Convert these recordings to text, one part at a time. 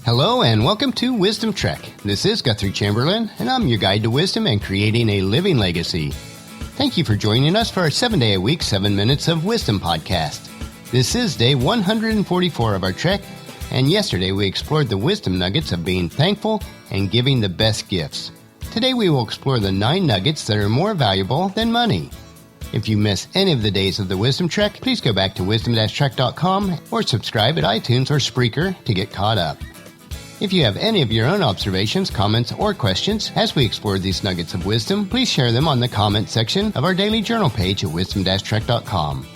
Hello and welcome to Wisdom Trek. This is Guthrie Chamberlain, and I'm your guide to wisdom and creating a living legacy. Thank you for joining us for our 7-day-a-week, 7 Minutes of Wisdom podcast. This is day 144 of our trek, and yesterday we explored the wisdom nuggets of being thankful and giving the best gifts. Today we will explore the 9 nuggets that are more valuable than money. If you miss any of the days of the Wisdom Trek, please go back to wisdom-trek.com or subscribe at iTunes or Spreaker to get caught up. If you have any of your own observations, comments, or questions as we explore these nuggets of wisdom, please share them on the comment section of our daily journal page at wisdom-trek.com.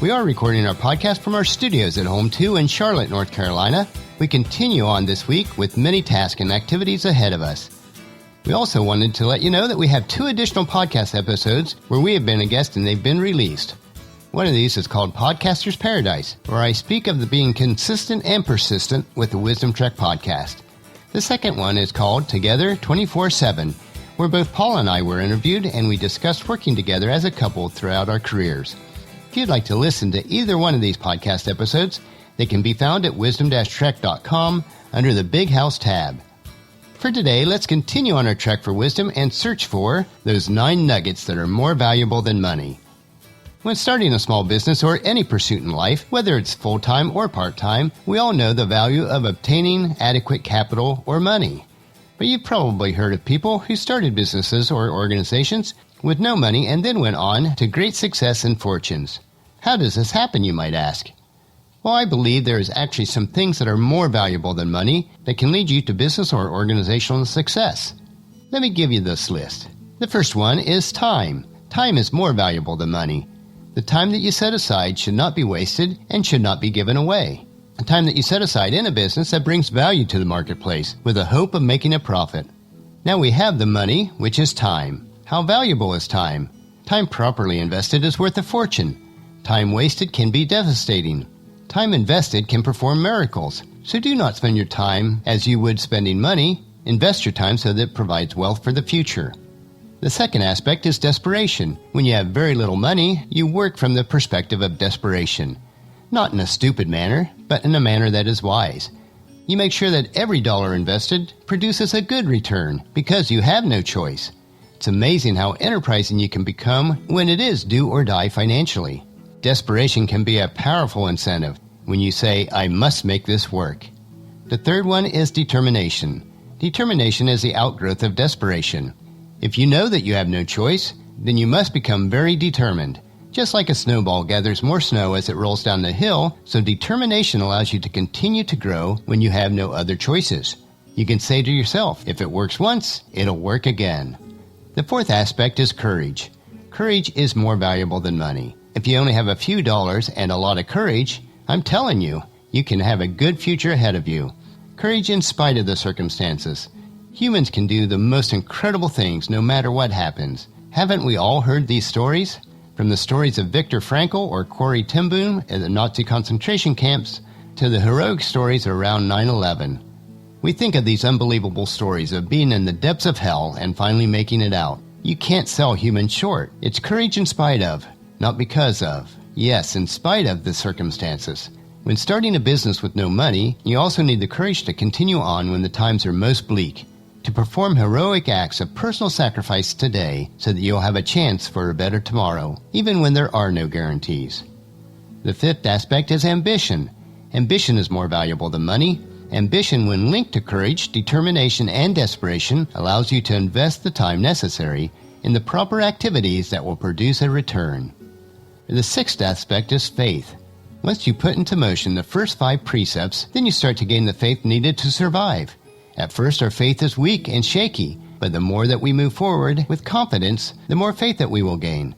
We are recording our podcast from our studios at Home 2 in Charlotte, North Carolina. We continue on this week with many tasks and activities ahead of us. We also wanted to let you know that we have 2 additional podcast episodes where we have been a guest and they've been released. One of these is called Podcaster's Paradise, where I speak of the being consistent and persistent with the Wisdom Trek podcast. The second one is called Together 24/7, where both Paul and I were interviewed and we discussed working together as a couple throughout our careers. If you'd like to listen to either one of these podcast episodes, they can be found at wisdom-trek.com under the Big House tab. For today, let's continue on our trek for wisdom and search for those 9 nuggets that are more valuable than money. When starting a small business or any pursuit in life, whether it's full-time or part-time, we all know the value of obtaining adequate capital or money. But you've probably heard of people who started businesses or organizations with no money and then went on to great success and fortunes. How does this happen, you might ask? Well, I believe there is actually some things that are more valuable than money that can lead you to business or organizational success. Let me give you this list. The first one is time. Time is more valuable than money. The time that you set aside should not be wasted and should not be given away. A time that you set aside in a business that brings value to the marketplace with the hope of making a profit. Now we have the money, which is time. How valuable is time? Time properly invested is worth a fortune. Time wasted can be devastating. Time invested can perform miracles. So do not spend your time as you would spending money. Invest your time so that it provides wealth for the future. The second aspect is desperation. When you have very little money, you work from the perspective of desperation. Not in a stupid manner, but in a manner that is wise. You make sure that every dollar invested produces a good return because you have no choice. It's amazing how enterprising you can become when it is do or die financially. Desperation can be a powerful incentive when you say, I must make this work. The third one is determination. Determination is the outgrowth of desperation. If you know that you have no choice, then you must become very determined. Just like a snowball gathers more snow as it rolls down the hill, so determination allows you to continue to grow when you have no other choices. You can say to yourself, if it works once, it'll work again. The fourth aspect is courage. Courage is more valuable than money. If you only have a few dollars and a lot of courage, I'm telling you, you can have a good future ahead of you. Courage in spite of the circumstances. Humans can do the most incredible things no matter what happens. Haven't we all heard these stories? From the stories of Viktor Frankl or Corrie ten Boom at the Nazi concentration camps to the heroic stories around 9/11. We think of these unbelievable stories of being in the depths of hell and finally making it out. You can't sell humans short. It's courage in spite of, not because of. Yes, in spite of the circumstances. When starting a business with no money, you also need the courage to continue on when the times are most bleak. To perform heroic acts of personal sacrifice today so that you'll have a chance for a better tomorrow, even when there are no guarantees. The fifth aspect is ambition. Ambition is more valuable than money. Ambition, when linked to courage, determination, and desperation, allows you to invest the time necessary in the proper activities that will produce a return. The sixth aspect is faith. Once you put into motion the first 5 precepts, then you start to gain the faith needed to survive. At first, our faith is weak and shaky, but the more that we move forward with confidence, the more faith that we will gain.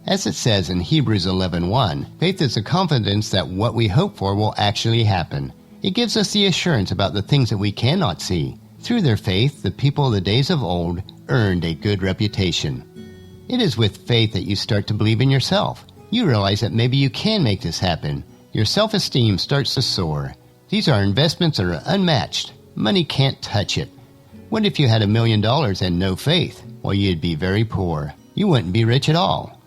As it says in Hebrews 11:1, faith is the confidence that what we hope for will actually happen. It gives us the assurance about the things that we cannot see. Through their faith, the people of the days of old earned a good reputation. It is with faith that you start to believe in yourself. You realize that maybe you can make this happen. Your self-esteem starts to soar. These are investments that are unmatched. Money can't touch it. What if you had $1 million and no faith? Well, you'd be very poor. You wouldn't be rich at all.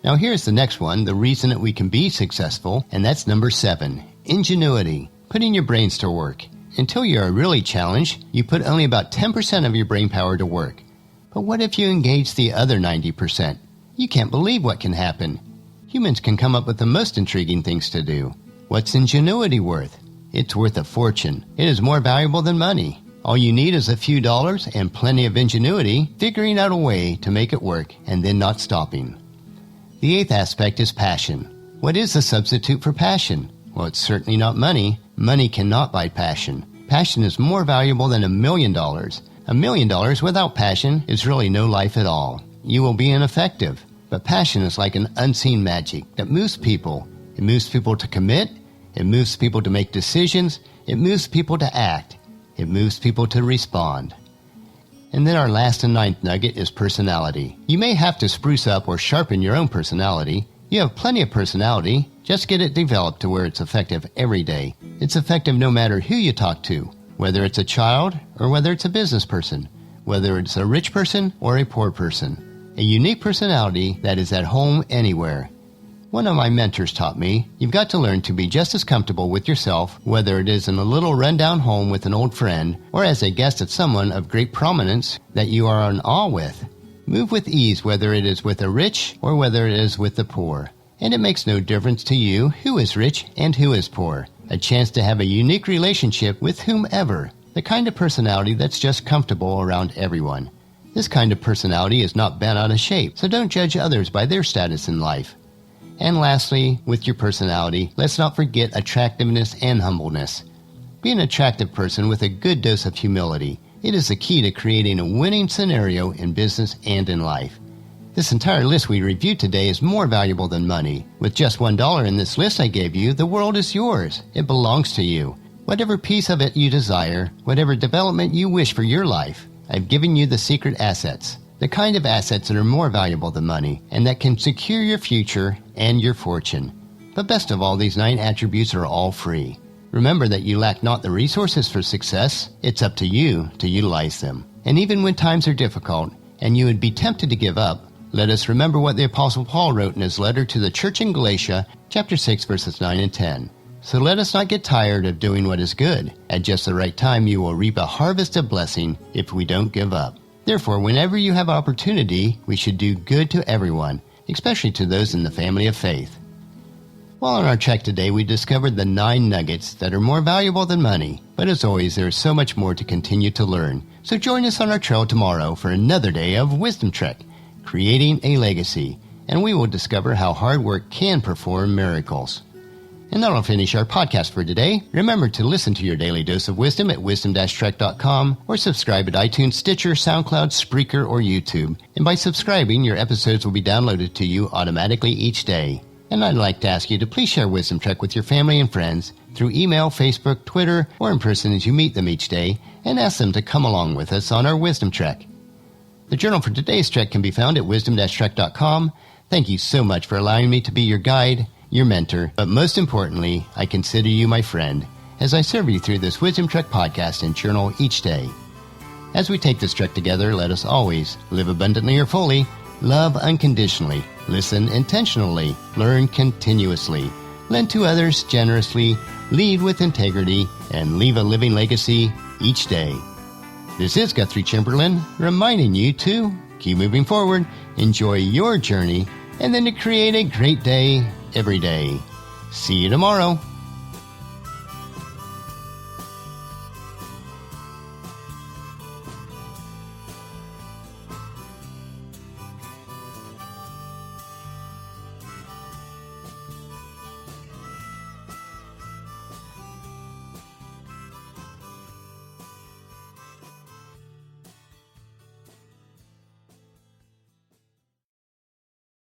Now here's the next one, the reason that we can be successful, and that's number 7, ingenuity. Putting your brains to work. Until you are really challenged, you put only about 10% of your brain power to work. But what if you engage the other 90%? You can't believe what can happen. Humans can come up with the most intriguing things to do. What's ingenuity worth? It's worth a fortune. It is more valuable than money. All you need is a few dollars and plenty of ingenuity, figuring out a way to make it work and then not stopping. The eighth aspect is passion. What is the substitute for passion? Well, it's certainly not money. Money cannot buy passion. Passion is more valuable than $1 million. $1 million without passion is really no life at all. You will be ineffective. But passion is like an unseen magic that moves people. It moves people to commit. It moves people to make decisions. It moves people to act. It moves people to respond. And then our last and ninth nugget is personality. You may have to spruce up or sharpen your own personality. You have plenty of personality. Just get it developed to where it's effective every day. It's effective no matter who you talk to, whether it's a child or whether it's a business person, whether it's a rich person or a poor person. A unique personality that is at home anywhere. One of my mentors taught me, you've got to learn to be just as comfortable with yourself, whether it is in a little rundown home with an old friend, or as a guest at someone of great prominence that you are in awe with. Move with ease whether it is with the rich or whether it is with the poor. And it makes no difference to you who is rich and who is poor. A chance to have a unique relationship with whomever. The kind of personality that's just comfortable around everyone. This kind of personality is not bent out of shape, so don't judge others by their status in life. And lastly, with your personality, let's not forget attractiveness and humbleness. Be an attractive person with a good dose of humility. It is the key to creating a winning scenario in business and in life. This entire list we reviewed today is more valuable than money. With just $1 in this list I gave you, the world is yours. It belongs to you. Whatever piece of it you desire, whatever development you wish for your life, I've given you the secret assets, the kind of assets that are more valuable than money and that can secure your future and your fortune. But best of all, these 9 attributes are all free. Remember that you lack not the resources for success. It's up to you to utilize them. And even when times are difficult and you would be tempted to give up, let us remember what the Apostle Paul wrote in his letter to the church in Galatia, chapter 6, verses 9 and 10. So let us not get tired of doing what is good. At just the right time you will reap a harvest of blessing if we don't give up. Therefore, whenever you have opportunity, we should do good to everyone, especially to those in the family of faith. While on our trek today, we discovered the 9 nuggets that are more valuable than money. But as always, there is so much more to continue to learn. So join us on our trail tomorrow for another day of Wisdom Trek, Creating a Legacy, and we will discover how hard work can perform miracles. And that'll finish our podcast for today. Remember to listen to your daily dose of wisdom at wisdom-trek.com or subscribe at iTunes, Stitcher, SoundCloud, Spreaker, or YouTube. And by subscribing, your episodes will be downloaded to you automatically each day. And I'd like to ask you to please share Wisdom Trek with your family and friends through email, Facebook, Twitter, or in person as you meet them each day, and ask them to come along with us on our Wisdom Trek. The journal for today's trek can be found at wisdom-trek.com. Thank you so much for allowing me to be your guide, your mentor, but most importantly, I consider you my friend as I serve you through this Wisdom Trek podcast and journal each day. As we take this trek together, let us always live abundantly or fully, love unconditionally, listen intentionally, learn continuously, lend to others generously, lead with integrity, and leave a living legacy each day. This is Guthrie Chamberlain reminding you to keep moving forward, enjoy your journey, and then to create a great day every day. See you tomorrow.